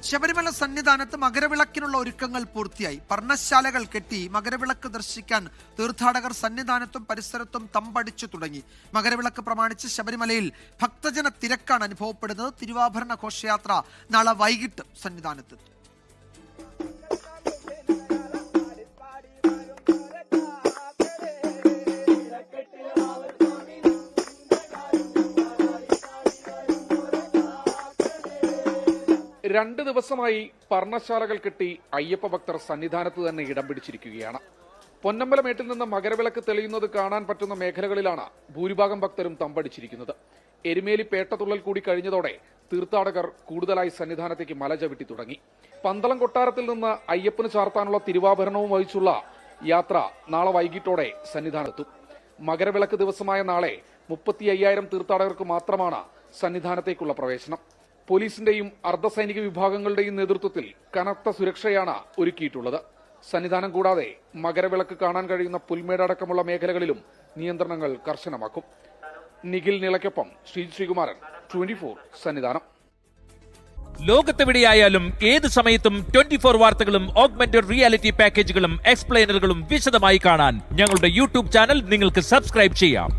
ശബരിമല സന്നിധാനത്ത് മകരവിളക്കിനുള്ള ഒരുക്കങ്ങൾ പൂർത്തിയായി. പർണശാലകൾ കെട്ടി മകരവിളക്ക് ദർശിക്കാൻ തീർത്ഥാടകർ സന്നിധാനത്തും പരിസരത്തും തമ്പടിച്ചു തുടങ്ങി. മകരവിളക്ക് പ്രമാണിച്ച് ശബരിമലയിൽ ഭക്തജന തിരക്കാണ് അനുഭവപ്പെടുന്നത്. തിരുവാഭരണ ഘോഷയാത്ര നാളെ വൈകിട്ട് സന്നിധാനത്തെത്തും. രണ്ട് ദിവസമായി പർണശാലകൾ കെട്ടി അയ്യപ്പ ഭക്തർ സന്നിധാനത്ത് തന്നെ ഇടം പിടിച്ചിരിക്കുകയാണ്. പൊന്നമ്പലമേട്ടിൽ നിന്ന് മകരവിളക്ക് തെളിയുന്നത് കാണാൻ പറ്റുന്ന മേഖലകളിലാണ് ഭൂരിഭാഗം ഭക്തരും തമ്പടിച്ചിരിക്കുന്നത്. എരുമേലി പേട്ടതുള്ളൽ കൂടി കഴിഞ്ഞതോടെ തീർത്ഥാടകർ കൂടുതലായി സന്നിധാനത്തേക്ക് മല ചവിട്ടി തുടങ്ങി. പന്തളം കൊട്ടാരത്തിൽ നിന്ന് അയ്യപ്പന് ചാർത്താനുള്ള തിരുവാഭരണവും വഹിച്ചുള്ള യാത്ര നാളെ വൈകിട്ടോടെ സന്നിധാനത്തെത്തും. മകരവിളക്ക് ദിവസമായ നാളെ 35,000 തീർത്ഥാടകർക്ക് മാത്രമാണ് സന്നിധാനത്തേക്കുള്ള പ്രവേശനം. പോലീസിന്റെയും അർദ്ധസൈനിക വിഭാഗങ്ങളുടെയും നേതൃത്വത്തിൽ കനത്ത സുരക്ഷയാണ് ഒരുക്കിയിട്ടുള്ളത്. സന്നിധാനം കൂടാതെ മകരവിളക്ക് കാണാൻ കഴിയുന്ന പുൽമേട് അടക്കമുള്ള മേഖലകളിലും നിയന്ത്രണങ്ങൾ കർശനമാക്കും. നിഖിൽ നിളയ്ക്കൊപ്പം ശ്രീകുമാരൻ, 24 സന്നിധാനം. ലോകത്തെവിടെയായാലും ഏത് സമയത്തും 24 വാർത്തകളും ഓഗ്മെന്റഡ് റിയാലിറ്റി പാക്കേജുകളും എക്സ്പ്ലെയിനറുകളും വിശദമായി കാണാൻ ഞങ്ങളുടെ യൂട്യൂബ് ചാനൽ നിങ്ങൾക്ക് സബ്സ്ക്രൈബ് ചെയ്യാം.